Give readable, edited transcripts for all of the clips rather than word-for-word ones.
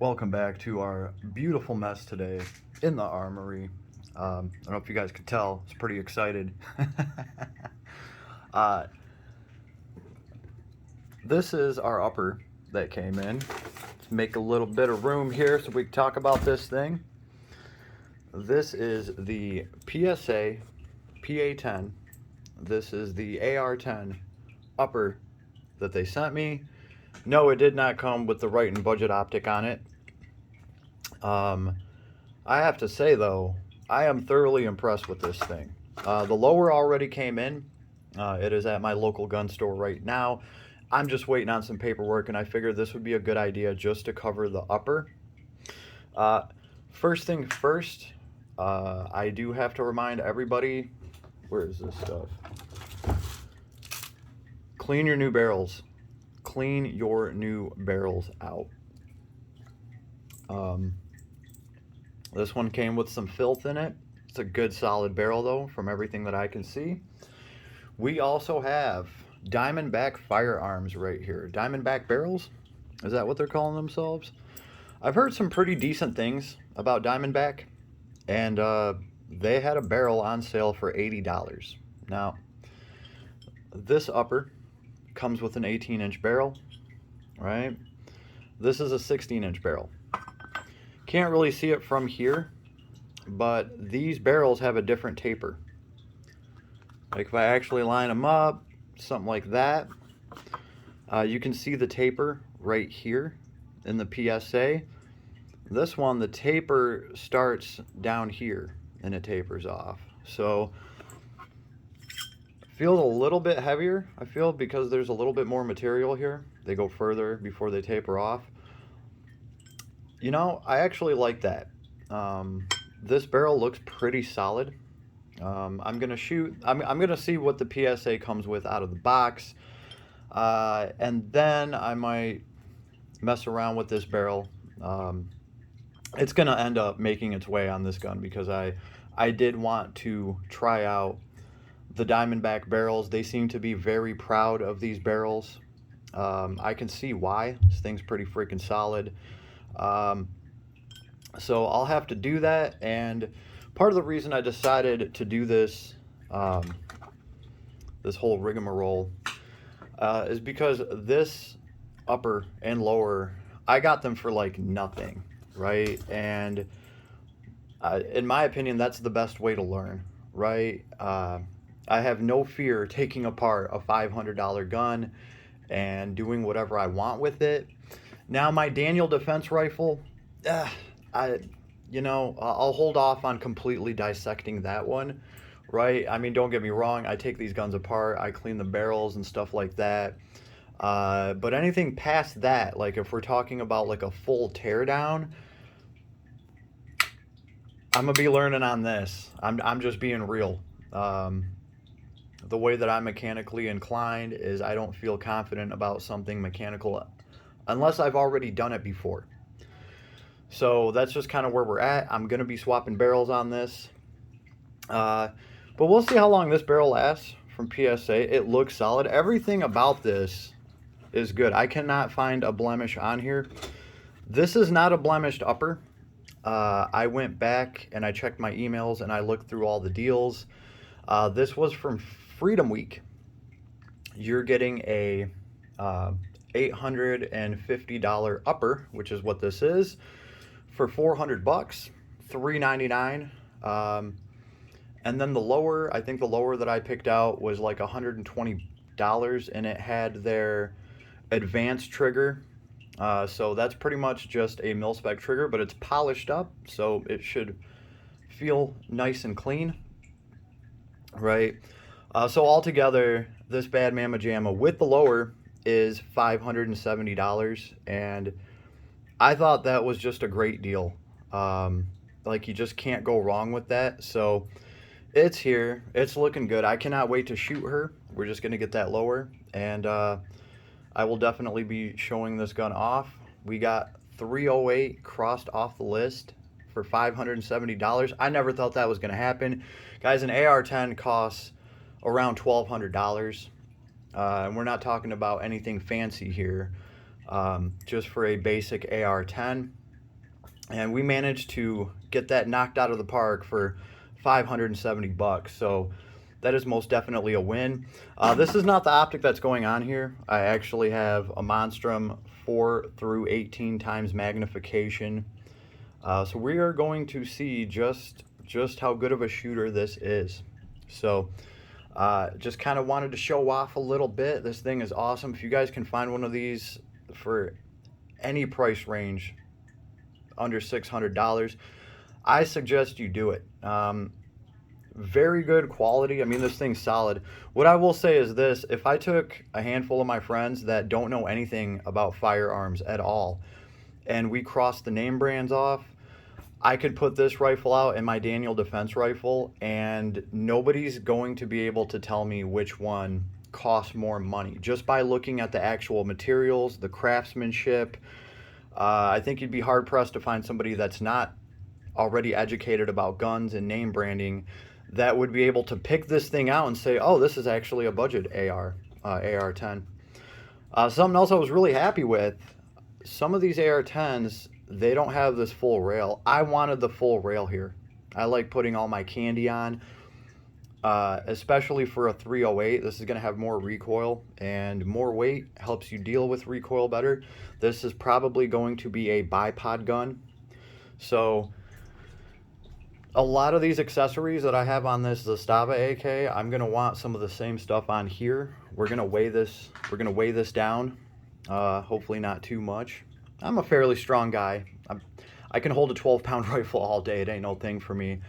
Welcome back to our beautiful mess today in the armory. I don't know if you guys could tell, I was pretty excited. uh, this is our upper that came in. Let's make a little bit of room here so we can talk about this thing. This is the PSA PA10. This is the AR10 upper that they sent me. No, it did not come with the right and budget optic on it. I have to say though, I am thoroughly impressed with this thing. The lower already came in. It is at my local gun store right now. I'm just waiting on some paperwork, and I figured this would be a good idea just to cover the upper. First thing first, I do have to remind everybody, where is this stuff? Clean your new barrels. Clean your new barrels out. This one came with some filth in it. It's a good solid barrel though, from everything that I can see. We also have Diamondback firearms right here. Diamondback barrels? Is that what they're calling themselves? I've heard some pretty decent things about Diamondback, and they had a barrel on sale for $80. Now, this upper comes with an 18-inch barrel, right? This is a 16-inch barrel. Can't really see it from here, but these barrels have a different taper. Like if I actually line them up, something like that, you can see the taper right here in the PSA. This one, the taper starts down here and it tapers off. So feels a little bit heavier, I feel, because there's a little bit more material here. They go further before they taper off. You know, I actually like that. This barrel looks pretty solid. I'm gonna see what the PSA comes with out of the box, and then I might mess around with this barrel. It's gonna end up making its way on this gun because I did want to try out the Diamondback barrels. They seem to be very proud of these barrels. I can see why. This thing's pretty freaking solid. So I'll have to do that, and part of the reason I decided to do this this whole rigmarole is because this upper and lower, I got them for like nothing, right? And in my opinion, that's the best way to learn, right? I have no fear taking apart a $500 gun and doing whatever I want with it. Now my Daniel defense rifle, I'll hold off on completely dissecting that one, right? I mean, don't get me wrong, I take these guns apart, I clean the barrels and stuff like that. But anything past that, like if we're talking about like a full teardown, I'm gonna be learning on this. I'm just being real. The way that I'm mechanically inclined is I don't feel confident about something mechanical unless I've already done it before. So that's just kind of where we're at. I'm going to be swapping barrels on this. But we'll see how long this barrel lasts from PSA. It looks solid. Everything about this is good. I cannot find a blemish on here. This is not a blemished upper. I went back and I checked my emails and I looked through all the deals. This was from Freedom Week. You're getting a $850 upper, which is what this is, for $400, $399. And then the lower, I think the lower that I picked out was like $120, and it had their advanced trigger. So that's pretty much just a mil-spec trigger, but it's polished up, so it should feel nice and clean, right? So altogether, this Bad Mama Jamma with the lower is $570, and I thought that was just a great deal. Like, you just can't go wrong with that. So it's here, it's looking good. I cannot wait to shoot her. We're just gonna get that lower, and I will definitely be showing this gun off. We got 308 crossed off the list for $570. I never thought that was gonna happen, guys. An AR-10 costs around $1,200. And we're not talking about anything fancy here. Just for a basic AR-10, and we managed to get that knocked out of the park for 570 bucks. So that is most definitely a win. This is not the optic that's going on here. I actually have a Monstrum 4 through 18 times magnification. So we are going to see just how good of a shooter this is. So just kind of wanted to show off a little bit. This thing is awesome. If you guys can find one of these for any price range under $600, I suggest you do it. Very good quality. I mean, this thing's solid. What I will say is this: if I took a handful of my friends that don't know anything about firearms at all, and we crossed the name brands off, I could put this rifle out and my Daniel Defense rifle, and nobody's going to be able to tell me which one costs more money just by looking at the actual materials, the craftsmanship. I think you'd be hard pressed to find somebody that's not already educated about guns and name branding that would be able to pick this thing out and say, oh, this is actually a budget AR-10. Something else I was really happy with, some of these AR-10s, they don't have this full rail. I wanted the full rail here. I like putting all my candy on, especially for a 308. This is going to have more recoil, and more weight helps you deal with recoil better. This is probably going to be a bipod gun. So a lot of these accessories that I have on this Zastava AK, I'm going to want some of the same stuff on here. We're going to weigh this down. Hopefully not too much. I'm a fairly strong guy. I can hold a 12-pound rifle all day. It ain't no thing for me.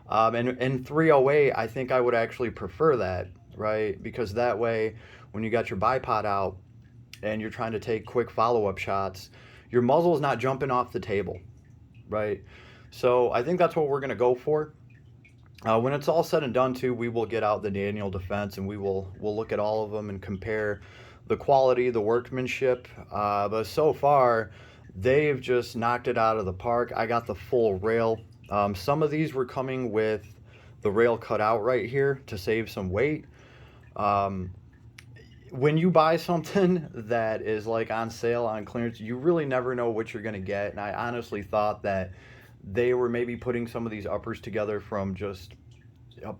And 308, I think I would actually prefer that, right? Because that way, when you got your bipod out and you're trying to take quick follow-up shots, your muzzle is not jumping off the table, right? So I think that's what we're going to go for. When it's all said and done too, we will get out the Daniel Defense and we'll look at all of them and compare the quality, the workmanship. But so far, they've just knocked it out of the park. I got the full rail. Some of these were coming with the rail cut out right here to save some weight. When you buy something that is like on sale, on clearance, you really never know what you're going to get. And I honestly thought that they were maybe putting some of these uppers together from just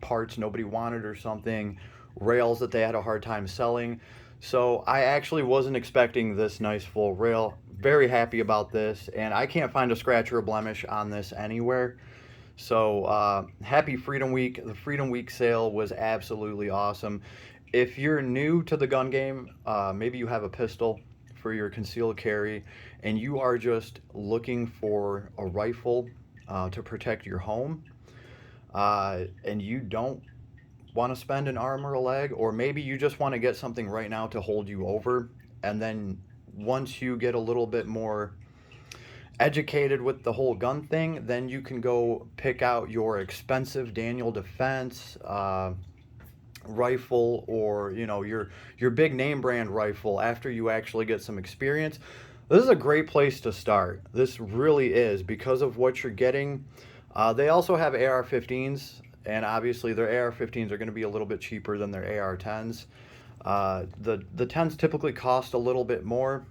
parts nobody wanted or something, rails that they had a hard time selling. So I actually wasn't expecting this nice full rail. Very happy about this, and I can't find a scratch or a blemish on this anywhere. So happy Freedom Week. The Freedom Week sale was absolutely awesome. If you're new to the gun game, maybe you have a pistol for your concealed carry and you are just looking for a rifle to protect your home, and you don't want to spend an arm or a leg, or maybe you just want to get something right now to hold you over, and then once you get a little bit more educated with the whole gun thing, then you can go pick out your expensive Daniel Defense rifle, or your big name brand rifle after you actually get some experience. This is a great place to start. This really is, because of what you're getting. They also have AR-15s, and obviously their AR-15s are going to be a little bit cheaper than their AR-10s. The 10s typically cost a little bit more.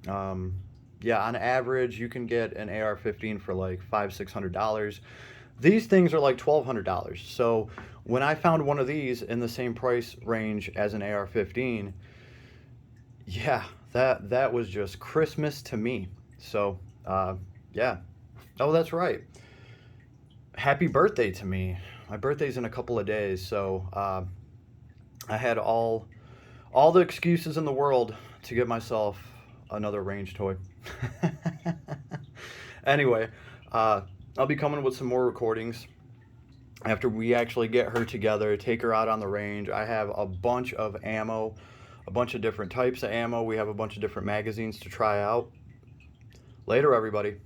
Yeah, on average, you can get an AR-15 for like $500-600. These things are like $1,200. So when I found one of these in the same price range as an AR-15, yeah, that was just Christmas to me. So yeah. Oh, that's right. Happy birthday to me. My birthday's in a couple of days, so I had all the excuses in the world to get myself another range toy. Anyway, I'll be coming with some more recordings after we actually get her together, take her out on the range. I have a bunch of ammo, a bunch of different types of ammo. We have a bunch of different magazines to try out. Later, everybody.